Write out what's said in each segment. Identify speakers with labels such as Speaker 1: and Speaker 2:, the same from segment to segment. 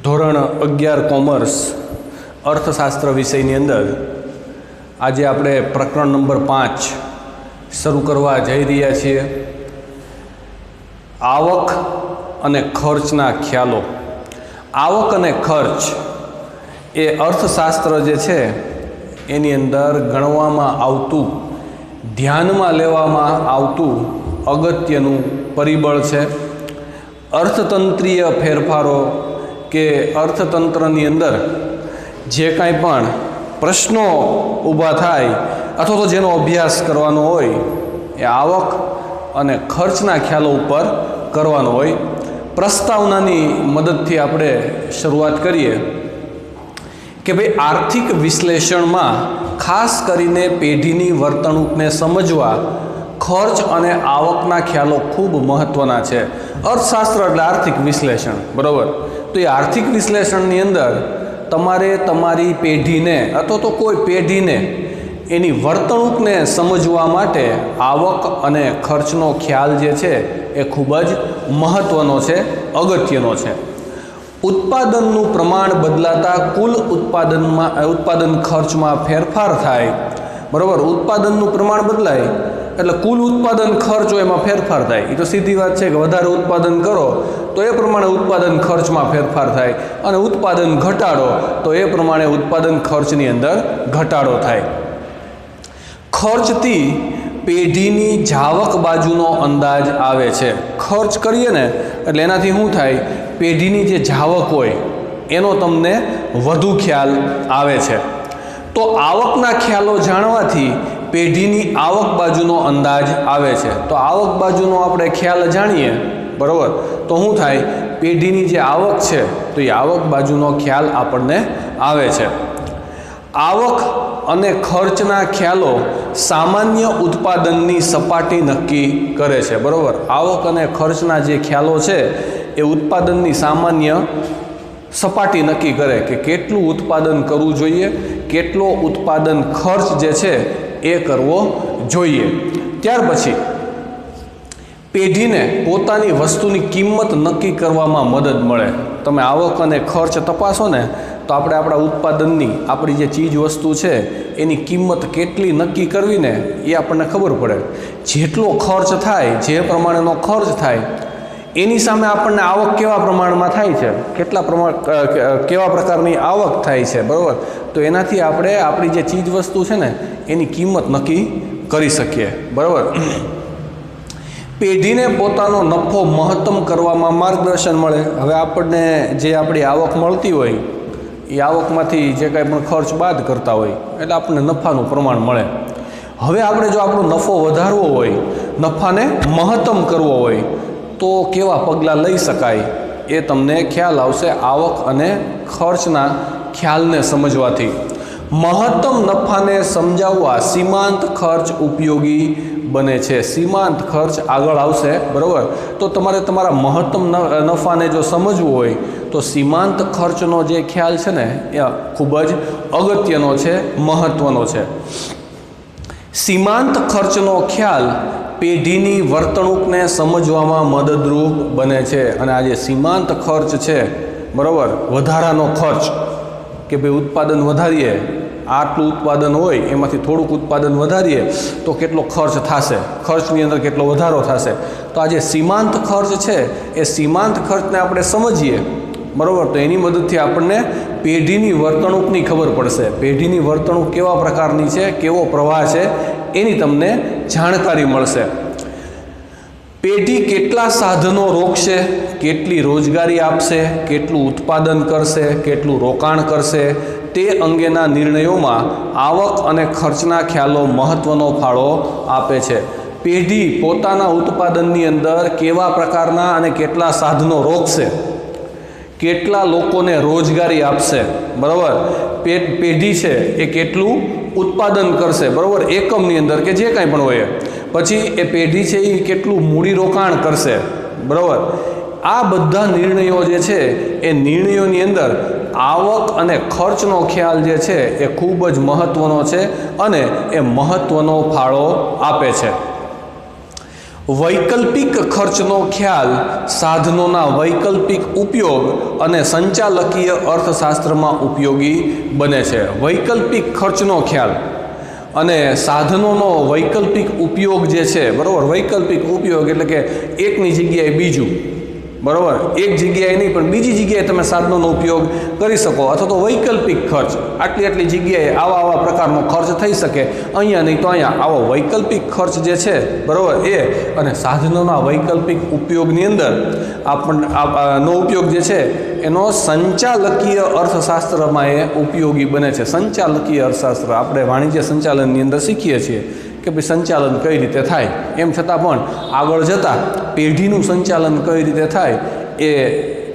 Speaker 1: ધોરણ 11 કોમર્સ અર્થશાસ્ત્ર વિષયની અંદર આજે આપણે પ્રકરણ નંબર 5 શરૂ કરવા જઈ રહ્યા છીએ। આવક અને ખર્ચના ખ્યાલો। આવક અને ખર્ચ એ અર્થશાસ્ત્ર જે છે એની અંદર ગણવામાં આવતું, ધ્યાનમાં લેવામાં આવતું અગત્યનું પરિબળ છે। અર્થતંત્રીય ફેરફારો કે અર્થતંત્રની અંદર જે કાંઈ પણ પ્રશ્નો ઊભા થાય અથવા તો જેનો અભ્યાસ કરવાનો હોય એ આવક અને ખર્ચના ખ્યાલો ઉપર કરવાનો હોય। પ્રસ્તાવનાની મદદથી આપણે શરૂઆત કરીએ કે ભાઈ આર્થિક વિશ્લેષણમાં ખાસ કરીને પેઢીની વર્તણૂકને સમજવા ખર્ચ અને આવકના ખ્યાલો ખૂબ મહત્ત્વના છે। અર્થશાસ્ત્ર એટલે આર્થિક વિશ્લેષણ, બરાબર? તો એ આર્થિક વિશ્લેષણની અંદર તમારે તમારી પેઢીને અથવા તો કોઈ પેઢીને એની વર્તણૂકને સમજવા માટે આવક અને ખર્ચનો ખ્યાલ જે છે એ ખૂબ જ મહત્ત્વનો છે, અગત્યનો છે। ઉત્પાદનનું પ્રમાણ બદલાતા કુલ ઉત્પાદન ખર્ચમાં ફેરફાર થાય, બરાબર? ઉત્પાદનનું પ્રમાણ બદલાય એટલે કુલ ઉત્પાદન ખર્ચ હોય એમાં ફેરફાર થાય। એ તો સીધી વાત છે કે વધારે ઉત્પાદન કરો તો એ પ્રમાણે ઉત્પાદન ખર્ચમાં ફેરફાર થાય અને ઉત્પાદન ઘટાડો તો એ પ્રમાણે ઉત્પાદન ખર્ચની અંદર ઘટાડો થાય। ખર્ચથી પેઢીની જાવક બાજુનો અંદાજ આવે છે। ખર્ચ કરીએ ને એટલે એનાથી શું થાય? પેઢીની જે જાવક હોય એનો તમને વધુ ખ્યાલ આવે છે। તો આવકના ખ્યાલો જાણવાથી પેઢીની આવક બાજુનો અંદાજ આવે છે। તો આવક બાજુનો આપણે ખ્યાલ જાણીએ, બરાબર? તો શું થાય? પેઢીની જે આવક છે તો એ આવક બાજુનો ખ્યાલ આપણને આવે છે। આવક અને ખર્ચના ખ્યાલો સામાન્ય ઉત્પાદનની સપાટી નક્કી કરે છે, બરાબર? આવક અને ખર્ચના જે ખ્યાલો છે એ ઉત્પાદનની સામાન્ય સપાટી નક્કી કરે કે કેટલું ઉત્પાદન કરવું જોઈએ, કેટલો ઉત્પાદન ખર્ચ જે છે એ કરવો જોઈએ। ત્યાર પછી પેઢીને પોતાની વસ્તુની કિંમત નક્કી કરવામાં મદદ મળે। તમે આવક અને ખર્ચ તપાસો ને તો આપણે આપણા ઉત્પાદનની, આપણી જે ચીજ વસ્તુ છે એની કિંમત કેટલી નક્કી કરવી ને એ આપણને ખબર પડે। જેટલો ખર્ચ થાય, જે પ્રમાણેનો ખર્ચ થાય એની સામે આપણને આવક કેવા પ્રમાણમાં થાય છે, કેવા પ્રકારની આવક થાય છે, બરાબર? તો એનાથી આપણે આપણી જે ચીજ વસ્તુ છે ને એની કિંમત નક્કી કરી શકીએ, બરાબર? પેઢીને પોતાનો નફો મહત્તમ કરવામાં માર્ગદર્શન મળે। હવે આપણને જે આપણી આવક મળતી હોય એ આવકમાંથી જે કાંઈ પણ ખર્ચ બાદ કરતા હોય એટલે આપણને નફાનું પ્રમાણ મળે। હવે આપણે જો આપણો નફો વધારવો હોય, નફાને મહત્તમ કરવો હોય તો કેવા પગલાં લઈ શકાય એ તમને ખ્યાલ આવશે આવક અને ખર્ચના ખ્યાલને સમજવાથી। મહત્તમ નફાને સમજાવવા સીમાંત ખર્ચ ઉપયોગી બને છે। સીમાંત ખર્ચ આગળ આવશે, બરાબર? તો તમારે તમારા મહત્તમ નફાને જો સમજવું હોય તો સીમાંત ખર્ચનો જે ખ્યાલ છે ને એ ખૂબ જ અગત્યનો છે, મહત્ત્વનો છે। સીમાંત ખર્ચનો ખ્યાલ પેઢીની વર્તણૂકને સમજવામાં મદદરૂપ બને છે। અને આ જે સીમાંત ખર્ચ છે, બરાબર, વધારાનો ખર્ચ કે ભાઈ ઉત્પાદન વધારીએ, આટલું ઉત્પાદન હોય એમાંથી થોડુંક ઉત્પાદન વધારીએ તો કેટલો ખર્ચ થશે, ખર્ચની અંદર કેટલો વધારો થશે। તો આ જે સીમાંત ખર્ચ છે એ સીમાંત ખર્ચને આપણે સમજીએ, બરાબર, તો એની મદદથી આપણને પેઢીની વર્તણૂકની ખબર પડશે। પેઢીની વર્તણૂક કેવા પ્રકારની છે, કેવો પ્રવાહ છે એની તમને જાણકારી મળશે। પેઢી કેટલા સાધનો રોકશે, કેટલી રોજગારી આપશે, કેટલું ઉત્પાદન કરશે, કેટલું રોકાણ કરશે તે અંગેના નિર્ણયોમાં આવક અને ખર્ચના ખ્યાલો મહત્ત્વનો ફાળો આપે છે। પેઢી પોતાના ઉત્પાદનની અંદર કેવા પ્રકારના અને કેટલા સાધનો રોકશે, કેટલા લોકોને રોજગારી આપશે, બરાબર? પેઢી છે એ કેટલું ઉત્પાદન કરશે, બરાબર, એકમની અંદર કે જે કાંઈ પણ હોય। પછી એ પેઢી છે એ કેટલું મૂડીરોકાણ કરશે, બરાબર? આ બધા નિર્ણયો જે છે એ નિર્ણયોની અંદર આવક અને ખર્ચનો ખ્યાલ જે છે એ ખૂબ જ મહત્ત્વનો છે અને એ મહત્ત્વનો ફાળો આપે છે। વૈકલ્પિક ખર્ચનો ખ્યાલ સાધનોના વૈકલ્પિક ઉપયોગ અને સંચાલકીય અર્થશાસ્ત્રમાં ઉપયોગી બને છે. વૈકલ્પિક ખર્ચનો ખ્યાલ અને સાધનોનો વૈકલ્પિક ઉપયોગ જે છે, બરાબર, વૈકલ્પિક ઉપયોગ એટલે કે એકની જગ્યાએ બીજું, બરાબર, એક જગ્યાએ નહીં પણ બીજી જગ્યાએ તમે સાધનોનો ઉપયોગ કરી શકો, અથવા તો વૈકલ્પિક ખર્ચ, આટલી જગ્યાએ આવા પ્રકારનો ખર્ચ થઈ શકે, અહીંયા નહીં તો અહીંયા, આવો વૈકલ્પિક ખર્ચ જે છે, બરાબર, એ અને સાધનોના વૈકલ્પિક ઉપયોગની અંદર નો ઉપયોગ જે છે એનો સંચાલકીય અર્થશાસ્ત્રમાં એ ઉપયોગી બને છે. સંચાલકીય અર્થશાસ્ત્ર આપણે વાણિજ્ય સંચાલનની અંદર શીખીએ છીએ કે ભાઈ સંચાલન કઈ રીતે થાય, એમ છતાં પણ આગળ જતાં પેઢીનું સંચાલન કઈ રીતે થાય એ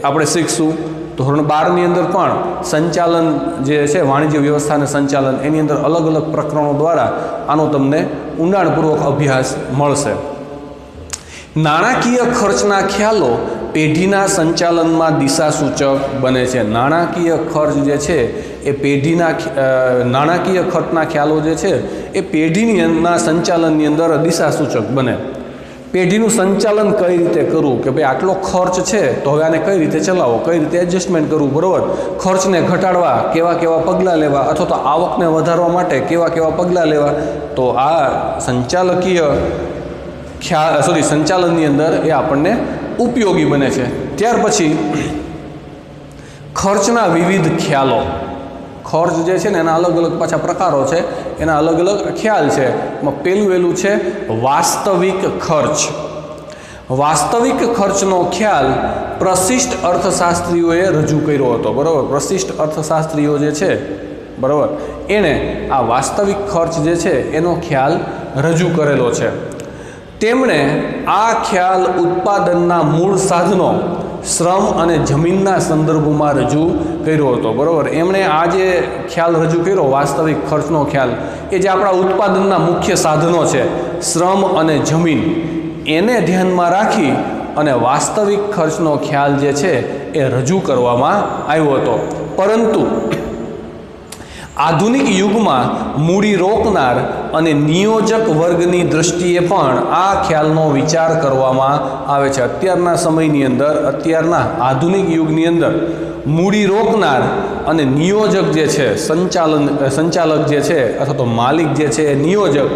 Speaker 1: આપણે શીખશું. ધોરણ 12ની અંદર પણ સંચાલન જે છે, વાણિજ્ય વ્યવસ્થાને સંચાલન, એની અંદર અલગ અલગ પ્રકરણો દ્વારા આનો તમને ઊંડાણપૂર્વક અભ્યાસ મળશે. નાણાકીય ખર્ચના ખ્યાલો પેઢીના સંચાલનમાં દિશાસૂચક બને છે. નાણાકીય ખર્ચ જે છે એ નાણાકીય ખર્ચના ખ્યાલો જે છે એ પેઢીના સંચાલનની અંદર દિશાસૂચક બને. પેઢીનું સંચાલન કઈ રીતે કરવું, કે ભાઈ આટલો ખર્ચ છે તો હવે આને કઈ રીતે ચલાવો, કઈ રીતે એડજસ્ટમેન્ટ કરવું, બરાબર, ખર્ચને ઘટાડવા કેવા પગલાં લેવા, અથવા તો આવકને વધારવા માટે કેવા પગલાં લેવા, તો આ સંચાલકીય સંચાલનની અંદર એ આપણને ઉપયોગી બને છે. ત્યાર પછી ખર્ચના વિવિધ ખ્યાલો. ખર્ચ જે છે ને એના અલગ અલગ પાછા પ્રકારો છે, એના અલગ અલગ ખ્યાલ છે. પહેલું છે વાસ્તવિક ખર્ચ. વાસ્તવિક ખર્ચનો ખ્યાલ પ્રશિષ્ટ અર્થશાસ્ત્રીઓએ રજૂ કર્યો હતો, બરાબર. પ્રશિષ્ટ અર્થશાસ્ત્રીઓ જે છે, બરાબર, એણે આ વાસ્તવિક ખર્ચ જે છે એનો ખ્યાલ રજૂ કરેલો છે. તેમણે આ ખ્યાલ ઉત્પાદનના મૂળ સાધનો, શ્રમ અને જમીનના સંદર્ભમાં રજૂ કર્યો હતો, બરાબર. એમણે આ જે ખ્યાલ રજૂ કર્યો, વાસ્તવિક ખર્ચનો ખ્યાલ, એ જે આપણા ઉત્પાદનના મુખ્ય સાધનો છે, શ્રમ અને જમીન, એને ધ્યાનમાં રાખી અને વાસ્તવિક ખર્ચનો ખ્યાલ જે છે એ રજૂ કરવામાં આવ્યો હતો. પરંતુ આધુનિક યુગમાં મૂડી રોકનાર અને નિયોજક વર્ગની દૃષ્ટિએ પણ આ ખ્યાલનો વિચાર કરવામાં આવે છે. અત્યારના સમયની અંદર, અત્યારના આધુનિક યુગની અંદર મૂડી રોકનાર અને નિયોજક જે છે, સંચાલક જે છે, અથવા તો માલિક જે છે, નિયોજક,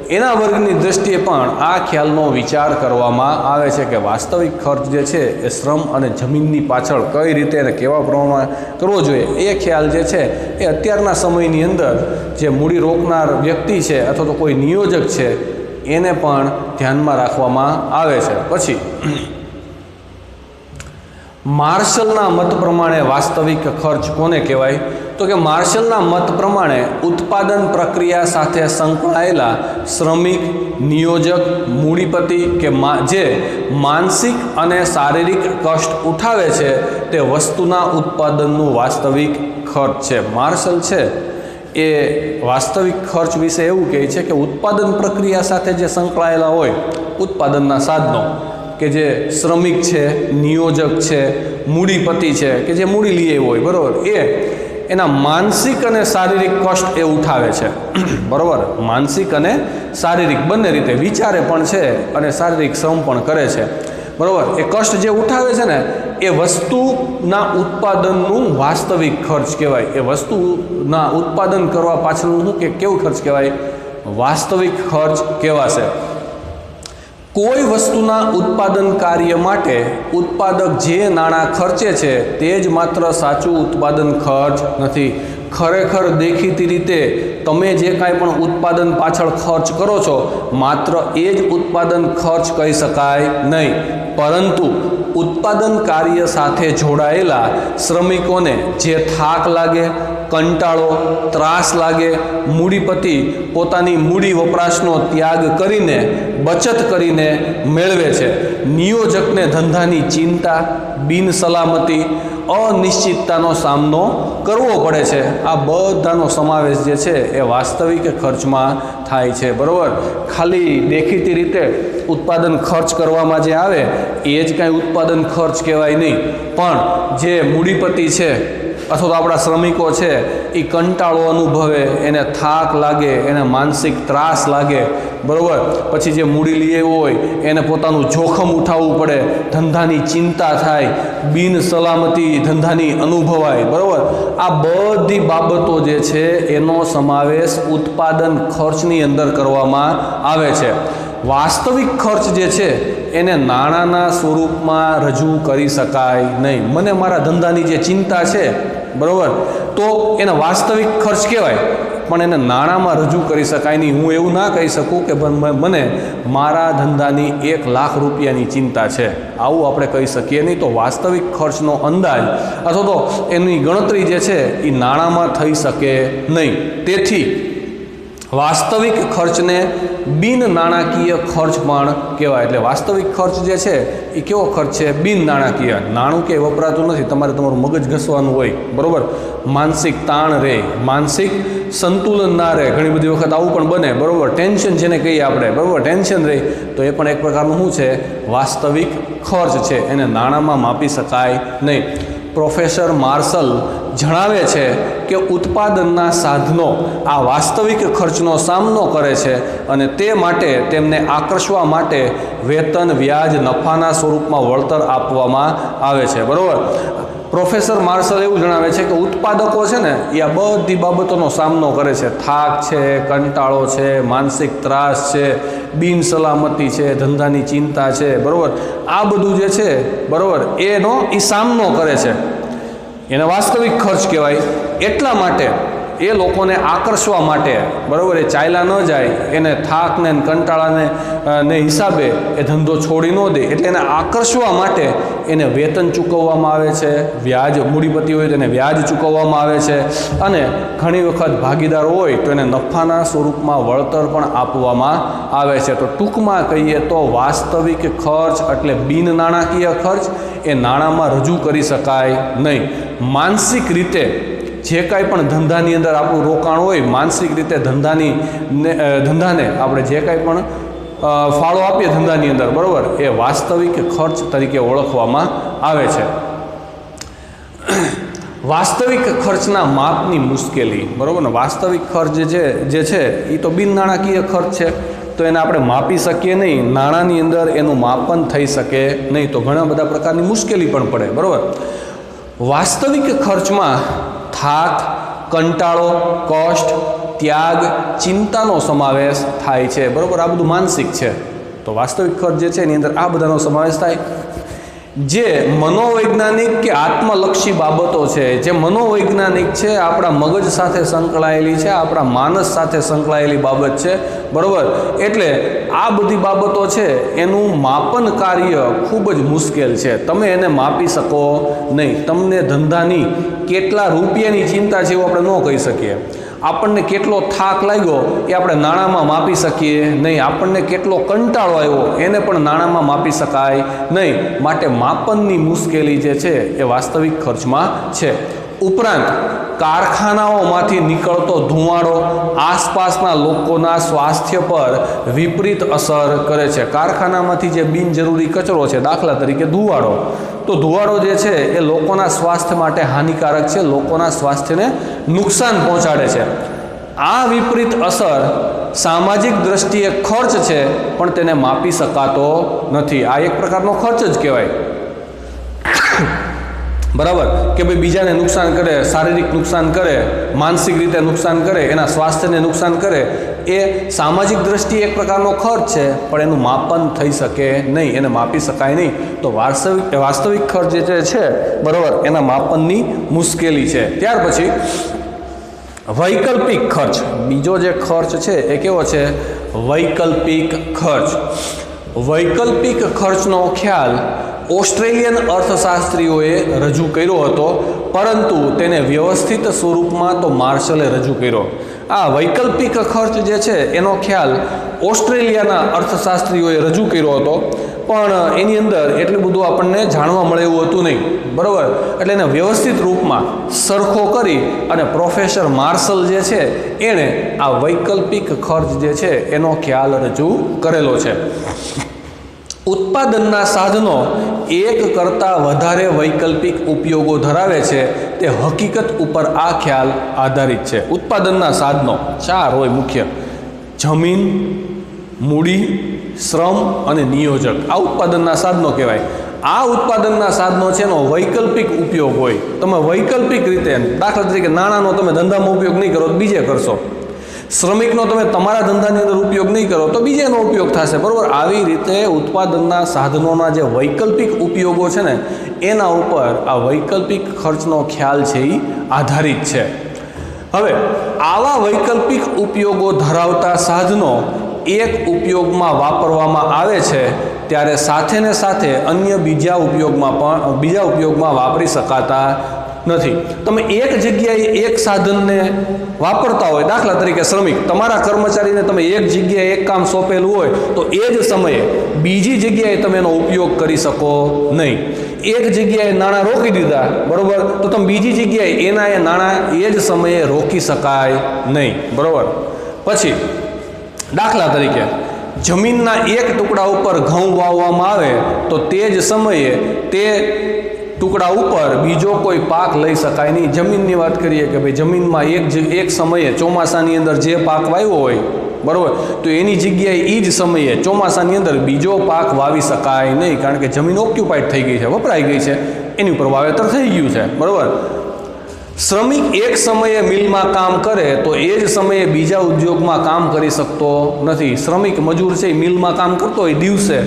Speaker 1: એના વર્ગની દૃષ્ટિએ પણ આ ખ્યાલનો વિચાર કરવામાં આવે છે કે વાસ્તવિક ખર્ચ જે છે એ શ્રમ અને જમીનની પાછળ કઈ રીતે અને કેવા પ્રમાણમાં કરવો જોઈએ, એ ખ્યાલ જે છે એ અત્યારના સમયની અંદર જે મૂડી રોકનાર વ્યક્તિ છે અથવા તો કોઈ નિયોજક છે એને પણ ધ્યાનમાં રાખવામાં આવે છે. પછી માર્શલના મત પ્રમાણે વાસ્તવિક ખર્ચ કોને કહેવાય? તો કે માર્શલના મત પ્રમાણે ઉત્પાદન પ્રક્રિયા સાથે સંકળાયેલા શ્રમિક, નિયોજક, મૂડીપતિ કે જે માનસિક અને શારીરિક કષ્ટ ઉઠાવે છે તે વસ્તુના ઉત્પાદનનું વાસ્તવિક ખર્ચ છે. માર્શલ છે એ વાસ્તવિક ખર્ચ વિશે એવું કહે છે કે ઉત્પાદન પ્રક્રિયા સાથે જે સંકળાયેલા હોય ઉત્પાદનના સાધનો, કે જે શ્રમિક છે, નિયોજક છે, મૂડીપતિ છે, કે જે મૂડી લઈ આવ્યો હોય, બરાબર, એના માનસિક અને શારીરિક કષ્ટ એ ઉઠાવે છે, બરાબર. માનસિક અને શારીરિક બંને રીતે વિચારે પણ છે અને શારીરિક શ્રમ પણ કરે છે, બરાબર. એ કષ્ટ જે ઉઠાવે છે ને એ વસ્તુના ઉત્પાદનનું વાસ્તવિક ખર્ચ કહેવાય. એ વસ્તુના ઉત્પાદન કરવા પાછળનું કેવું ખર્ચ કહેવાય? વાસ્તવિક ખર્ચ કહેવાશે. કોઈ વસ્તુના ઉત્પાદન કાર્ય માટે ઉત્પાદક જે નાણાં ખર્ચે છે તે જ માત્ર સાચું ઉત્પાદન ખર્ચ નથી. ખરેખર દેખીતી રીતે તમે જે કાંઈ પણ ઉત્પાદન પાછળ ખર્ચ કરો છો માત્ર એ જ ઉત્પાદન ખર્ચ કહી શકાય નહીં, પરંતુ ઉત્પાદન કાર્ય સાથે જોડાયેલા શ્રમિકોને જે થાક લાગે, કંટાળો, ત્રાસ લાગે, મૂડીપતિ પોતાની મૂડી વપરાશનો ત્યાગ કરીને, બચત કરીને મેળવે છે. નિયોજકને ધંધાની ચિંતા, બિનસલામતી, અનિશ્ચિતતાનો સામનો કરવો પડે છે. આ બધાનો સમાવેશ જે છે એ વાસ્તવિક ખર્ચમાં થાય છે, બરાબર. ખાલી દેખીતી રીતે ઉત્પાદન ખર્ચ કરવામાં જે આવે એ જ કાંઈ ઉત્પાદન ખર્ચ કહેવાય નહીં, પણ જે મૂડીપતિ છે, અથવા તો આપણા શ્રમિકો છે એ કંટાળો અનુભવે, એને થાક લાગે, એને માનસિક ત્રાસ લાગે, બરાબર, પછી જે મૂડી લઈ આવ્યો હોય એને પોતાનું જોખમ ઉઠાવવું પડે, ધંધાની ચિંતા થાય, બિન સલામતી ધંધાની અનુભવાય, બરાબર, આ બધી બાબતો જે છે એનો સમાવેશ ઉત્પાદન ખર્ચની અંદર કરવામાં આવે છે. વાસ્તવિક ખર્ચ જે છે એને નાણાંના સ્વરૂપમાં રજૂ કરી શકાય નહીં. મને મારા ધંધાની જે ચિંતા છે, બરાબર, તો એને વાસ્તવિક ખર્ચ કહેવાય, પણ એને નાણાંમાં રજૂ કરી શકાય નહીં. હું એવું ના કહી શકું કે મને મારા ધંધાની 1 લાખ રૂપિયાની ચિંતા છે, આવું આપણે કહી શકીએ નહીં. તો વાસ્તવિક ખર્ચનો અંદાજ અથવા તો એની ગણતરી જે છે એ નાણાંમાં થઈ શકે નહીં. તેથી વાસ્તવિક ખર્ચને બિન નાણાકીય ખર્ચ પણ કહેવાય. એટલે વાસ્તવિક ખર્ચ જે છે એ કેવો ખર્ચ છે? બિન નાણાકીય. નાણું કે વપરાતું નથી, તમારે તમારું મગજ ઘસવાનું હોય, બરાબર, માનસિક તાણ રહે, માનસિક સંતુલન ના રહે, ઘણી બધી વખત આવું પણ બને, બરાબર, ટેન્શન જેને કહીએ આપણે, બરાબર, ટેન્શન રહે, તો એ પણ એક પ્રકારનું શું છે? વાસ્તવિક ખર્ચ છે, એને નાણાંમાં માપી શકાય નહીં. પ્રોફેસર માર્શલ જણાવે છે કે ઉત્પાદનના સાધનો આ વાસ્તવિક ખર્ચનો સામનો કરે છે અને તે માટે તેમને આકર્ષવા માટે વેતન, વ્યાજ, નફાના સ્વરૂપમાં વળતર આપવામાં આવે છે, બરાબર. પ્રોફેસર માર્શલ એવું જણાવે છે કે ઉત્પાદકો છે ને એ આ બધી બાબતોનો સામનો કરે છે. થાક છે, કંટાળો છે, માનસિક ત્રાસ છે, બિન સલામતી છે, ધંધાની ચિંતા છે, બરાબર, આ બધું જે છે, બરાબર, એનો એ સામનો કરે છે. એને વાસ્તવિક ખર્ચ કહેવાય. એટલા માટે એ લોકોને આકર્ષવા માટે, બરાબર, એ ચાલ્યા ન જાય, એને થાકને કંટાળાને હિસાબે એ ધંધો છોડી ન દે, એટલે એને આકર્ષવા માટે એને વેતન ચૂકવવામાં આવે છે, વ્યાજ, મૂડીપતિ હોય તો એને વ્યાજ ચૂકવવામાં આવે છે, અને ઘણી વખત ભાગીદાર હોય તો એને નફાના સ્વરૂપમાં વળતર પણ આપવામાં આવે છે. તો ટૂંકમાં કહીએ તો વાસ્તવિક ખર્ચ એટલે બિન નાણાકીય ખર્ચ એ નાણાંમાં રજૂ કરી શકાય નહીં. માનસિક રીતે જે કાંઈ પણ ધંધાની અંદર આપણું રોકાણ હોય, માનસિક રીતે ધંધાને આપણે જે કાંઈ પણ ફાળો આપીએ ધંધાની અંદર, બરાબર, એ વાસ્તવિક ખર્ચ તરીકે ઓળખવામાં આવે છે. વાસ્તવિક ખર્ચના માપની મુશ્કેલી, બરાબર ને, વાસ્તવિક ખર્ચ જે છે એ તો બિન નાણાકીય ખર્ચ છે, તો એને આપણે માપી શકીએ નહીં, નાણાંની અંદર એનું માપન થઈ શકે નહીં, તો ઘણા બધા પ્રકારની મુશ્કેલી પણ પડે, બરાબર. વાસ્તવિક ખર્ચમાં થાક, કંટાળો, કષ્ટ, ત્યાગ, ચિંતાનો સમાવેશ થાય છે, બરાબર, આ બધું માનસિક છે. તો વાસ્તવિક ખર્ચ જે છે એની અંદર આ બધાનો સમાવેશ થાય. જે મનોવૈજ્ઞાનિક કે આત્મલક્ષી બાબતો છે, જે મનોવૈજ્ઞાનિક છે, આપણા મગજ સાથે સંકળાયેલી છે, આપણા માનસ સાથે સંકળાયેલી બાબત છે, બરાબર, એટલે આ બધી બાબતો છે એનું માપન કાર્ય ખૂબ જ મુશ્કેલ છે. તમે એને માપી શકો નહીં. તમને ધંધાની કેટલા રૂપિયાની ચિંતા છે એવું આપણે ન કહી શકીએ. આપણને કેટલો થાક લાગ્યો એ આપણે નાણાંમાં માપી શકીએ નહીં. આપણને કેટલો કંટાળો આવ્યો એને પણ નાણાંમાં માપી શકાય નહીં. માટે માપનની મુશ્કેલી જે છે એ વાસ્તવિક ખર્ચમાં છે. ઉપરાંત કારખાનાઓમાંથી નીકળતો ધુમાડો આસપાસના લોકોના સ્વાસ્થ્ય પર વિપરીત અસર કરે છે. કારખાનામાંથી જે બિનજરૂરી કચરો છે, દાખલા તરીકે ધુવાડો, તો ધુવાડો જે છે એ લોકોના સ્વાસ્થ્ય માટે હાનિકારક છે, લોકોના સ્વાસ્થ્યને નુકસાન પહોંચાડે છે. આ વિપરીત અસર સામાજિક દ્રષ્ટિએ ખર્ચ છે, પણ તેને માપી શકાતો નથી. આ એક પ્રકારનો ખર્ચ જ કહેવાય, બરાબર, કે ભાઈ બીજાને નુકસાન કરે, શારીરિક નુકસાન કરે, માનસિક રીતે નુકસાન કરે, એના સ્વાસ્થ્યને નુકસાન કરે, એ સામાજિક દ્રષ્ટિએ એક પ્રકારનો ખર્ચ છે, પણ એનું માપન થઈ શકે નહીં, એને માપી શકાય નહીં. તો વાસ્તવિક ખર્ચ જે છે, બરાબર, એના માપનની મુશ્કેલી છે. ત્યાર પછી વૈકલ્પિક ખર્ચ, બીજો જે ખર્ચ છે એ કેવો છે? વૈકલ્પિક ખર્ચ. વૈકલ્પિક ખર્ચનો ખ્યાલ ઓસ્ટ્રેલિયન અર્થશાસ્ત્રીઓએ રજૂ કર્યો હતો, પરંતુ તેને વ્યવસ્થિત સ્વરૂપમાં તો માર્શલે રજૂ કર્યો. આ વૈકલ્પિક ખર્ચ જે છે એનો ખ્યાલ ઓસ્ટ્રેલિયાના અર્થશાસ્ત્રીઓએ રજૂ કર્યો હતો, પણ એની અંદર એટલું બધું આપણને જાણવા મળે એવું હતું નહીં, બરાબર. એટલે એને વ્યવસ્થિત રૂપમાં સરખો કરી અને પ્રોફેસર માર્શલ જે છે એણે આ વૈકલ્પિક ખર્ચ જે છે એનો ખ્યાલ રજૂ કરેલો છે. ઉત્પાદનના સાધનો એક કરતાં વધારે વૈકલ્પિક ઉપયોગો ધરાવે છે તે હકીકત ઉપર આ ખ્યાલ આધારિત છે. ઉત્પાદનના સાધનો 4 હોય મુખ્ય: જમીન, મૂડી, શ્રમ અને નિયોજક. આ ઉત્પાદનના સાધનો કહેવાય. આ ઉત્પાદનના સાધનો છે એનો વૈકલ્પિક ઉપયોગ હોય. તમે વૈકલ્પિક રીતે, દાખલા તરીકે નાણાંનો તમે ધંધામાં ઉપયોગ નહીં કરો તો બીજે કરશો, શ્રમિકનો તમે તમારા ધંધાની અંદર ઉપયોગ નહીં કરો તો બીજેનો ઉપયોગ થશે, બરાબર. આવી રીતે ઉત્પાદનના સાધનોના જે વૈકલ્પિક ઉપયોગો છે ને એના ઉપર આ વૈકલ્પિક ખર્ચનો ખ્યાલ છે એ આધારિત છે. હવે આવા વૈકલ્પિક ઉપયોગો ધરાવતા સાધનો એક ઉપયોગમાં વાપરવામાં આવે છે ત્યારે સાથે ને સાથે અન્ય બીજા ઉપયોગમાં વાપરી શકાતા નથી. તમે એક જગ્યાએ એક સાધનને વાપરતા હોય, દાખલા તરીકે શ્રમિક, તમારા કર્મચારીને તમે એક જગ્યાએ એક કામ સોંપેલું હોય તો એ જ સમયે બીજી જગ્યાએ તમે એનો ઉપયોગ કરી શકો નહીં. એક જગ્યાએ નાણાં રોકી દીધા, બરાબર, તો તમે બીજી જગ્યાએ એ નાણાં એ જ સમયે રોકી શકાય નહીં, બરાબર. પછી દાખલા તરીકે જમીનના એક ટુકડા ઉપર ઘઉં વાવવામાં આવે તો તે જ સમયે તે ટુકડા ઉપર બીજો કોઈ પાક લઈ શકાય નહીં. જમીનની વાત કરીએ કે ભાઈ જમીનમાં એક સમયે ચોમાસાની અંદર જે પાક વાવ્યો હોય, બરાબર, તો એની જગ્યાએ એ જ સમયે ચોમાસાની અંદર બીજો પાક વાવી શકાય નહીં, કારણ કે જમીન ઓક્યુપાઈડ થઈ ગઈ છે, વપરાઈ ગઈ છે, એની ઉપર વાવેતર થઈ ગયું છે, બરાબર. શ્રમિક એક સમયે મિલમાં કામ કરે તો એ જ સમયે બીજા ઉદ્યોગમાં કામ કરી શકતો નથી. શ્રમિક મજૂર છે, મિલમાં કામ કરતો હોય દિવસે,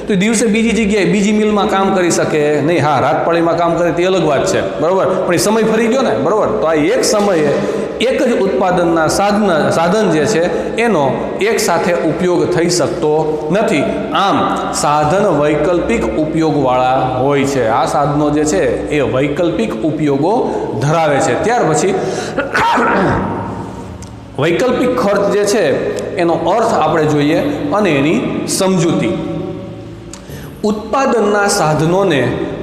Speaker 1: તો દિવસે બીજી જગ્યાએ બીજી મિલમાં કામ કરી શકે નહીં. હા, રાતપાળીમાં કામ કરે તે અલગ વાત છે, બરાબર, પણ એ સમય ફરી ગયો ને, બરાબર. તો આ એક સમયે એક જ ઉત્પાદનના સાધન જે છે એનો એક સાથે ઉપયોગ થઈ શકતો નથી. આમ સાધન વૈકલ્પિક ઉપયોગવાળા હોય છે. આ સાધનો જે છે એ વૈકલ્પિક ઉપયોગો ધરાવે છે. ત્યાર પછી વૈકલ્પિક ખર્ચ જે છે એનો અર્થ આપણે જોઈએ અને એની સમજૂતી. ઉત્પાદનના સાધનોને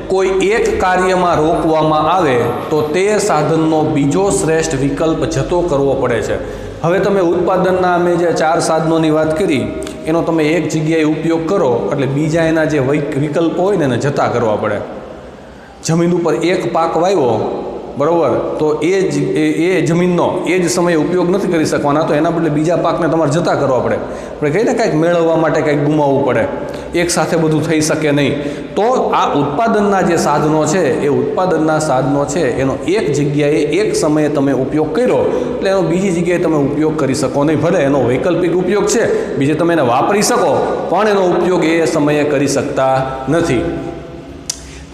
Speaker 1: કોઈ એક કાર્યમાં રોકવામાં આવે તો તે સાધનનો બીજો શ્રેષ્ઠ વિકલ્પ જતો કરવો પડે છે. હવે તમે ઉત્પાદનના અમે જે 4 સાધનોની વાત કરી એનો તમે એક જગ્યાએ ઉપયોગ કરો એટલે બીજા એના જે વિકલ્પો હોય ને એને જતા કરવા પડે. જમીન ઉપર એક પાક વાવ્યો, બરાબર, તો એ જમીનનો એ જ સમયે ઉપયોગ નથી કરી શકવાના, તો એના બદલે બીજા પાકને તમારે જતા કરવા પડે. આપણે કહીએ ને કંઈક મેળવવા માટે કંઈક ગુમાવવું પડે, એક સાથે બધું થઈ શકે નહીં. તો આ ઉત્પાદનના જે સાધનો છે એ ઉત્પાદનના સાધનો છે એનો એક જગ્યાએ એક સમયે તમે ઉપયોગ કર્યો એટલે એનો બીજી જગ્યાએ તમે ઉપયોગ કરી શકો નહીં. ભલે એનો વૈકલ્પિક ઉપયોગ છે, બીજે તમે એને વાપરી શકો, પણ એનો ઉપયોગ એ સમયે કરી શકતા નથી.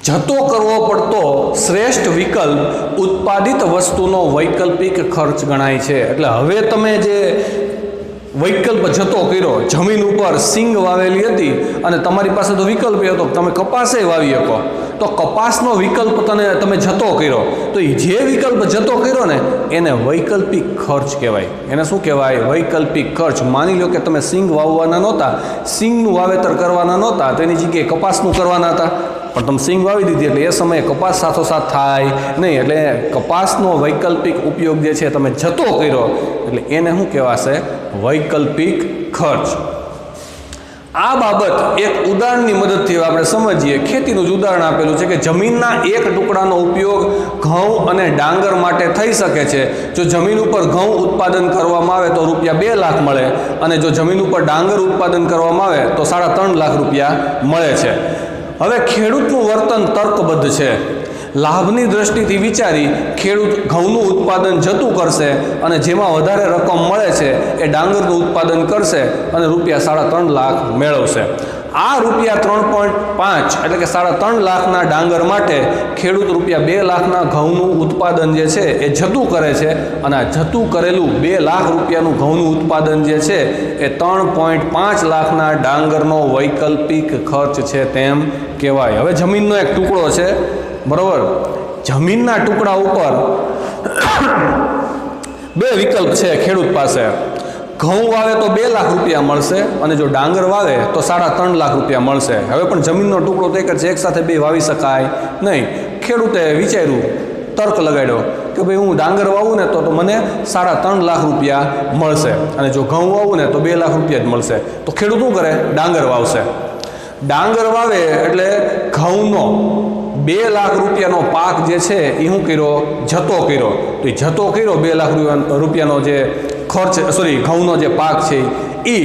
Speaker 1: જતો કરવો પડતો શ્રેષ્ઠ વિકલ્પ ઉત્પાદિત વસ્તુનો વૈકલ્પિક ખર્ચ ગણાય છે. એટલે હવે તમે જે વૈકલ્પ જતો કર્યો, જમીન ઉપર સિંગ વાવેલી હતી અને તમારી પાસે તો વિકલ્પ હતો તમે કપાસે વાવી શકો, તો કપાસનો વિકલ્પ તમે જતો કર્યો, તો એ જે વિકલ્પ જતો કર્યો ને એને વૈકલ્પિક ખર્ચ કહેવાય. એને શું કહેવાય? વૈકલ્પિક ખર્ચ. માની લો કે તમે સિંગ વાવવાના નહોતા, સિંગનું વાવેતર કરવાના નહોતા, તો એની જગ્યાએ કપાસનું કરવાના હતા, પણ તમે સિંગ વાવી દીધી એટલે એ સમયે કપાસ સાથોસાથ થાય નહીં. એટલે કપાસનો વૈકલ્પિક ઉપયોગ જે છે તમે જતો કર્યો એટલે એને શું કહેવાશે? વૈકલ્પિક ખર્ચ. આ બાબત એક ઉદાહરણની મદદથી આપણે સમજીએ. ખેતીનું જ ઉદાહરણ આપેલું છે કે જમીનના એક ટુકડાનો ઉપયોગ ઘઉં અને ડાંગર માટે થઈ શકે છે. જો જમીન ઉપર ઘઉં ઉત્પાદન કરવામાં આવે તો રૂપિયા 2 લાખ મળે, અને જો જમીન ઉપર ડાંગર ઉત્પાદન કરવામાં આવે તો 3.5 લાખ રૂપિયા મળે છે. હવે ખેડૂતનું વર્તન તર્કબદ્ધ છે. લાભની દ્રષ્ટિથી વિચારી ખેડૂત ઘઉંનું ઉત્પાદન જતું કરશે અને જેમાં વધારે રકમ મળે છે એ ડાંગરનું ઉત્પાદન કરશે અને રૂપિયા 3.5 લાખ મેળવશે. આ રૂપિયા 3.5 એટલે કે 3.5 લાખના ડાંગર માટે ખેડૂત રૂપિયા 2 લાખના ઘઉંનું ઉત્પાદન જે છે એ જતું કરે છે, અને આ જતું કરેલું 2 લાખ રૂપિયાનું ઘઉંનું ઉત્પાદન જે છે એ 3.5 લાખના ડાંગરનો વૈકલ્પિક ખર્ચ છે તેમ કહેવાય. હવે જમીનનો એક ટુકડો છે, બરાબર, જમીનના ટુકડા ઉપર 2 વિકલ્પ છે ખેડૂત પાસે. ઘઉં વાવે તો 2 લાખ રૂપિયા મળશે અને જો ડાંગર વાવે તો 3.5 લાખ રૂપિયા મળશે. હવે પણ જમીનનો ટુકડો તો એક સાથે 2 વાવી શકાય નહીં. ખેડૂતે વિચાર્યું, તર્ક લગાડ્યો કે ભાઈ હું ડાંગર વાવું ને તો મને 3.5 લાખ રૂપિયા મળશે, અને જો ઘઉં વાવું ને તો 2 લાખ રૂપિયા જ મળશે. તો ખેડૂત શું કરે? ડાંગર વાવશે. ડાંગર વાવે એટલે ઘઉંનો 2 લાખ રૂપિયાનો પાક જે છે એ શું કર્યો? જતો કર્યો. તો એ જતો કર્યો 2 લાખ રૂપિયાનો જે ખર્ચ, સોરી ઘઉંનો જે પાક છે એ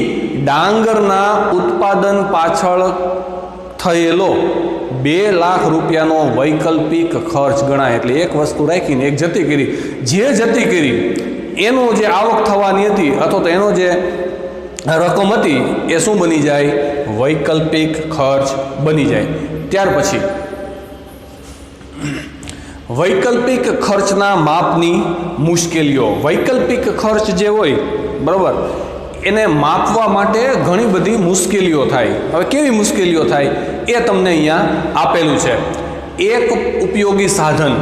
Speaker 1: ડાંગરના ઉત્પાદન પાછળ થયેલો 2 લાખ રૂપિયાનો વૈકલ્પિક ખર્ચ ગણાય. એટલે એક વસ્તુ રાખીને એક જતી કરી, જે જતી કરી એનો જે આવક થવાની હતી અથવા તો એનો જે રકમ હતી એ શું બની જાય? વૈકલ્પિક ખર્ચ બની જાય. ત્યાર પછી વૈકલ્પિક ખર્ચના માપની મુશ્કેલીઓ. વૈકલ્પિક ખર્ચ જે હોય, બરાબર, એને માપવા માટે ઘણી બધી મુશ્કેલીઓ થાય. હવે કેવી મુશ્કેલીઓ થાય એ તમને અહીંયા આપેલું છે. એક ઉપયોગી સાધન.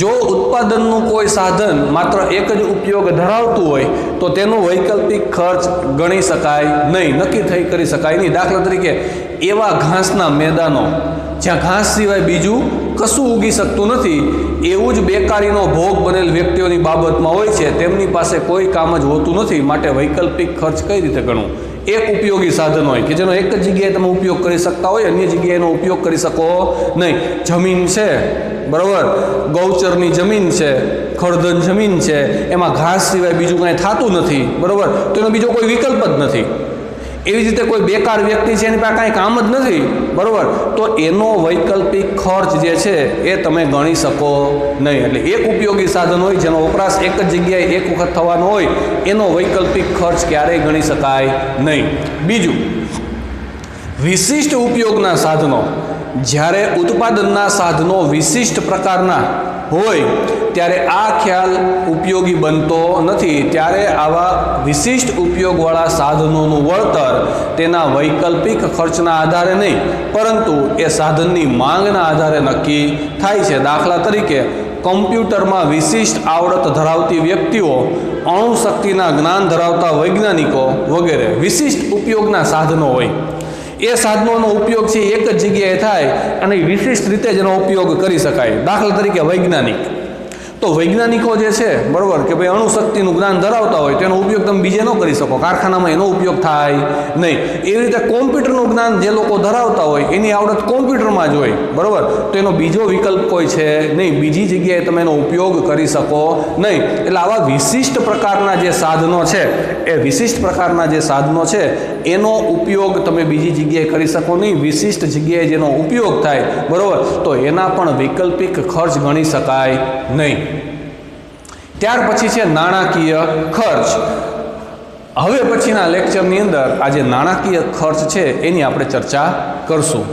Speaker 1: જો ઉત્પાદનનું કોઈ સાધન માત્ર એક જ ઉપયોગ ધરાવતું હોય તો તેનો વૈકલ્પિક ખર્ચ ગણી શકાય નહીં, નક્કી કરી શકાય નહીં. દાખલા તરીકે એવા ઘાસના મેદાનો જ્યાં ઘાસ સિવાય બીજું કશું ઉગી શકતું નથી, એવું જ બેકારીનો ભોગ બનેલ વ્યક્તિઓની બાબતમાં હોય છે. તેમની પાસે કોઈ કામ જ હોતું નથી, માટે વૈકલ્પિક ખર્ચ કઈ રીતે ગણવું? એક ઉપયોગી સાધન હોય કે જેનો એક જ જગ્યાએ તમે ઉપયોગ કરી શકતા હોય, અન્ય જગ્યાએ એનો ઉપયોગ કરી શકો નહીં. જમીન છે, બરાબર, ગૌચરની જમીન છે, ખડદન જમીન છે, એમાં ઘાસ સિવાય બીજું કાંઈ થતું નથી, બરાબર, તો એનો બીજો કોઈ વિકલ્પ જ નથી. એવી જ રીતે કોઈ બેકાર વ્યક્તિ છે, એની પાસે કાંઈ કામ જ નથી, બરાબર, તો એનો વૈકલ્પિક ખર્ચ જે છે એ તમે ગણી શકો નહીં. એટલે એક ઉપયોગી સાધન હોય જેનો વપરાશ એક જ જગ્યાએ એક વખત થવાનો હોય, એનો વૈકલ્પિક ખર્ચ ક્યારેય ગણી શકાય નહીં. બીજું, વિશિષ્ટ ઉપયોગના સાધનો. જ્યારે ઉત્પાદનના સાધનો વિશિષ્ટ પ્રકારના હોય ત્યારે આ ખ્યાલ ઉપયોગી બનતો નથી. ત્યારે આવા વિશિષ્ટ ઉપયોગવાળા સાધનોનું વળતર તેના વૈકલ્પિક ખર્ચના આધારે નહીં, પરંતુ એ સાધનની માંગના આધારે નક્કી થાય છે. દાખલા તરીકે કમ્પ્યુટરમાં વિશિષ્ટ આવડત ધરાવતી વ્યક્તિઓ, અણુશક્તિના જ્ઞાન ધરાવતા વૈજ્ઞાનિકો વગેરે વિશિષ્ટ ઉપયોગના સાધનો હોય. એ સાધનોનો ઉપયોગ છે એક જ જગ્યાએ થાય અને વિશિષ્ટ રીતે જ એનો ઉપયોગ કરી શકાય. દાખલા તરીકે વૈજ્ઞાનિક, તો વૈજ્ઞાનિકો જે છે, બરાબર, કે ભાઈ અણુશક્તિનું જ્ઞાન ધરાવતા હોય તેનો ઉપયોગ તમે બીજે ન કરી શકો, કારખાનામાં એનો ઉપયોગ થાય નહીં. એવી રીતે કોમ્પ્યુટરનું જ્ઞાન જે લોકો ધરાવતા હોય એની આવડત કોમ્પ્યુટરમાં જ હોય, બરાબર, તો એનો બીજો વિકલ્પ કોઈ છે નહીં, બીજી જગ્યાએ તમે એનો ઉપયોગ કરી શકો નહીં. એટલે આવા વિશિષ્ટ પ્રકારના જે સાધનો છે, એ વિશિષ્ટ પ્રકારના જે સાધનો છે એનો ઉપયોગ તમે બીજી જગ્યાએ કરી શકો નહીં. વિશિષ્ટ જગ્યાએ જેનો ઉપયોગ થાય, બરાબર, તો એના પણ વૈકલ્પિક ખર્ચ ગણી શકાય નહીં. ત્યાર પછી છે નાણાકીય ખર્ચ. હવે પછીના લેક્ચરની અંદર આ જે નાણાકીય ખર્ચ છે એની આપણે ચર્ચા કરશું.